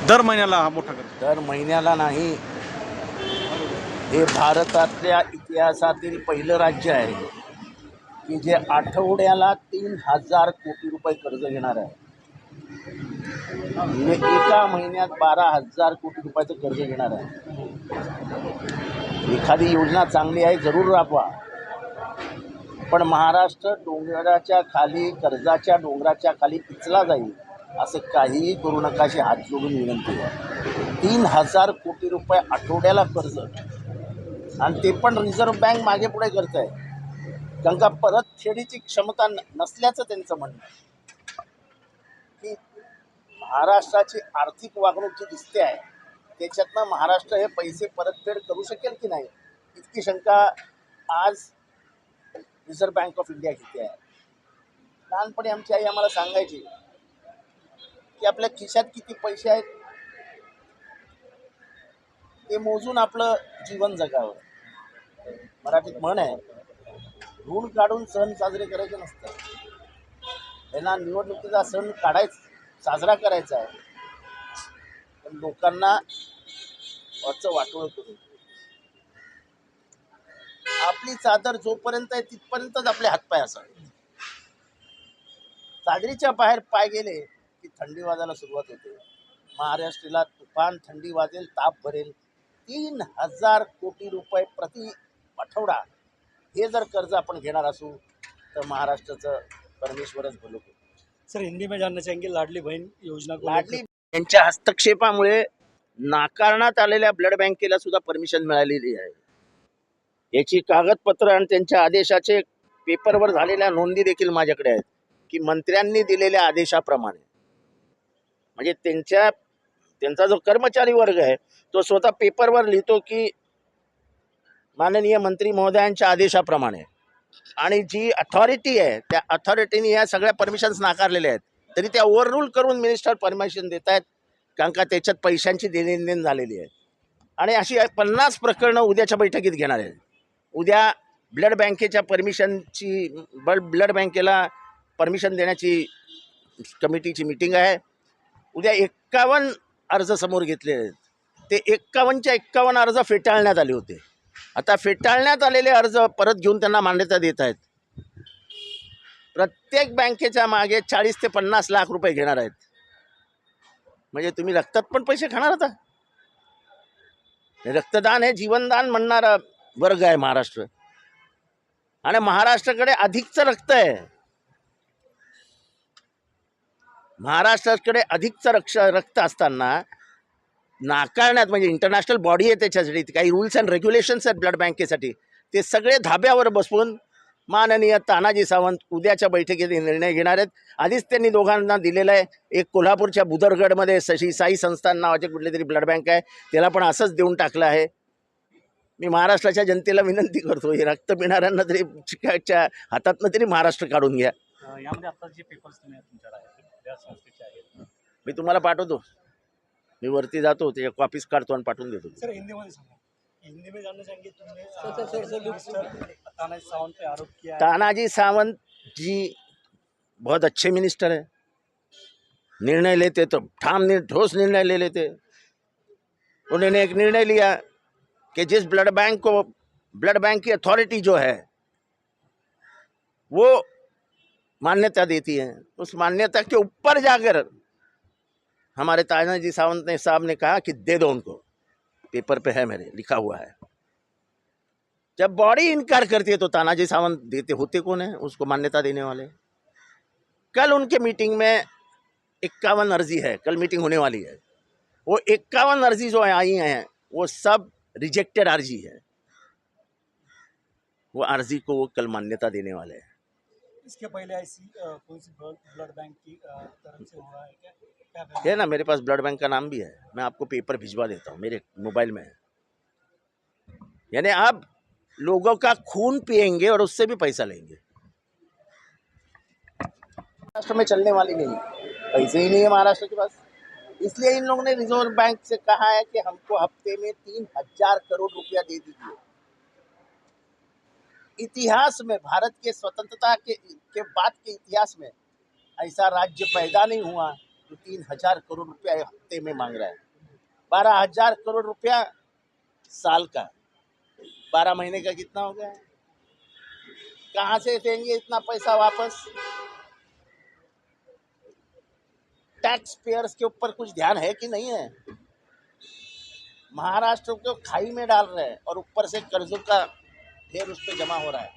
दर महिन्याला हा मोठा कर्ज? दर महिन्याला नाही, हे भारतातल्या इतिहासातील पहिलं राज्य आहे की जे आठवड्याला 3,000 कोटी रुपये कर्ज घेणार आहे. म्हणजे एका महिन्यात 12,000 कोटी रुपयाचं कर्ज घेणार आहे. एखादी योजना चांगली आहे, जरूर राबवा, पण महाराष्ट्र डोंगराच्या खाली, कर्जाच्या डोंगराच्या खाली पिचला जाईल असं काहीही करू नका अशी हात जोडून विनंती आहे. 3,000 कोटी रुपये आठवड्याला कर्ज, आणि ते पण रिझर्व्ह बँक मागे पुढे करत आहे, कारण का परतफेडीची क्षमता नसल्याचं त्यांचं म्हणणं आहे. की महाराष्ट्राची आर्थिक वागणूक जी दिसते आहे त्याच्यातनं महाराष्ट्र हे पैसे परतफेड करू शकेल की नाही, इतकी शंका आज रिझर्व्ह बँक ऑफ इंडिया घेते आहे. लहानपणी आमची आई आम्हाला सांगायची की आपल्या खिशात किती पैसे आहेत ते मोजून आपलं जीवन जगावं. मराठीत म्हण आहे, ऋण काढून सण साजरे करायचे नसतात. त्यांना निवडणुकीचा सण साजरा करायचा आहे, पण लोकांना वाटोळं करून आपली चादर जोपर्यंत आहे तिथपर्यंतच आपले हातपाय असावे. चादरीच्या बाहेर पाय गेले की थंडी वाजायला सुरुवात होते. महाराष्ट्राला तुफान थंडी वाजेल, ताप भरेल. 3,000 कोटी रुपये प्रति आठवडा हे जर कर्ज आपण घेणार असू तर महाराष्ट्राचं परमेश्वरच भलं करू. सर, हिंदी में जानना चाहेंगे लाडली बहन योजना को लाडली यांच्या हस्तक्षेपामुळे नाकारण्यात आलेल्या ब्लड बँकेला सुद्धा परमिशन मिळालेली आहे. याची कागदपत्र आणि त्यांच्या आदेशाचे पेपरवर झालेल्या नोंदी देखील माझ्याकडे आहेत की मंत्र्यांनी दिलेल्या आदेशाप्रमाणे, म्हणजे त्यांचा जो कर्मचारी वर्ग आहे तो स्वतः पेपरवर लिहितो की माननीय मंत्री महोदयांच्या आदेशाप्रमाणे, आणि जी अथॉरिटी आहे त्या अथॉरिटीने या सगळ्या परमिशन्स नाकारलेल्या आहेत, तरी त्या ओव्हररूल करून मिनिस्टर परमिशन देत आहेत, कारण का त्याच्यात पैशांची देणेघेण झालेली आहे. आणि अशी 50 प्रकरणं उद्याच्या बैठकीत घेणार आहेत. उद्या ब्लड बँकेच्या ब्लड बँकेला परमिशन देण्याची कमिटीची मीटिंग आहे. उद्या 51 अर्ज समोर घेतले आहेत. ते 51च्या 51 अर्ज फेटाळण्यात आले होते. आता फेटाळण्यात आलेले अर्ज परत घेऊन त्यांना मान्यता देत आहेत. प्रत्येक बँकेच्या मागे 40 ते 50 लाख रुपये घेणार आहेत. म्हणजे तुम्ही रक्तात पण पैसे खाणार आता. रक्तदान हे जीवनदान म्हणणारा वर्ग आहे महाराष्ट्र, आणि महाराष्ट्राकडे अधिकचं रक्त आहे. महाराष्ट्राकडे अधिकचं रक्त असताना नाकारण्यात, म्हणजे इंटरनॅशनल बॉडी आहे त्याच्यासाठी, काही रूल्स अँड रेग्युलेशन्स आहेत ब्लड बँकेसाठी, ते सगळे धाब्यावर बसवून माननीय तानाजी सावंत उद्याच्या बैठकीत निर्णय घेणार आहेत. आधीच त्यांनी दोघांना दिलेलं आहे. एक कोल्हापूरच्या बुदरगडमध्ये साई संस्थान नावाचे कुठली तरी ब्लड बँक आहे, त्याला पण असंच देऊन टाकलं आहे. मी महाराष्ट्राच्या जनतेला विनंती करतो, हे रक्त पिणाऱ्यांना तरी चिकाच्या हातातनं तरी महाराष्ट्र काढून घ्या. यामध्ये आता जे पेपर्स तुमच्याकडे आहेत त्या संस्थेचे आहेत, मी तुम्हाला पाठवतो. मी वरती जातो, त्याच्या कॉपीज काढतो आणि पाठवून देतो. सर हिंदीमध्ये सांगा. हिंदी में जानना चाहेंगे तुमने तानाजी सावंत पे आरोप किया है. तानाजी सावंत जी बहुत अच्छे मिनिस्टर है, निर्णय लेते तो ठोस निर्णय ले लेते. उन्होंने एक निर्णय लिया कि जिस ब्लड बैंक की अथॉरिटी जो है वो मान्यता देती है, उस मान्यता के ऊपर जाकर हमारे तानाजी सावंत साहब ने कहा कि दे दो उनको, पेपर पे है, मेरे लिखा हुआ है. जब बॉडी इनकार करती है तो तानाजी सावंत देते होते कौन है उसको मान्यता देने वाले. कल उनके मीटिंग में 51 अर्जी है, कल मीटिंग होने वाली है. वो 51 अर्जी जो आई हैं वो सब रिजेक्टेड अर्जी है. वो अर्जी को वो कल मान्यता देने वाले हैं. इसके पहले ऐसी कौन सी ब्लड बैंक की तरफ से हुआ है क्या? है ना, मेरे पास ब्लड बैंक का नाम भी है, मैं आपको पेपर भिजवा देता हूँ, मेरे मोबाइल में है. यानी आप लोगों का खून पिएंगे और उससे भी पैसा लेंगे. महाराष्ट्र में चलने वाली नहीं, पैसे ही नहीं है महाराष्ट्र के पास. इसलिए इन लोगों ने रिजर्व बैंक से कहा है कि हमको हफ्ते में 3,000 करोड़ रुपया दे दीजिए. इतिहास में, भारत के स्वतंत्रता के बाद के इतिहास में ऐसा राज्य पैदा नहीं हुआ जो 3,000 करोड़ रुपया हफ्ते में मांग रहा है, 12,000 करोड़ रुपया साल का, 12 महीने का कितना हो गया? कहाँ से देंगे इतना पैसा वापस? टैक्स पेयर्स के ऊपर कुछ ध्यान है कि नहीं है? महाराष्ट्र को खाई में डाल रहे हैं और ऊपर से कर्जों का ढेर उस पर जमा हो रहा है।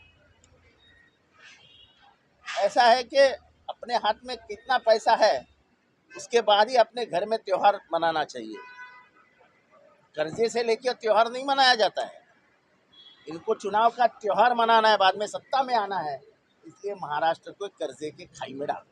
ऐसा है कि अपने हाथ में कितना पैसा है उसके बाद ही अपने घर में त्योहार मनाना चाहिए। कर्जे से लेकर त्योहार नहीं मनाया जाता है। इनको चुनाव का त्योहार मनाना है, बाद में सत्ता में आना है, इसलिए महाराष्ट्र को कर्जे के खाई में डाल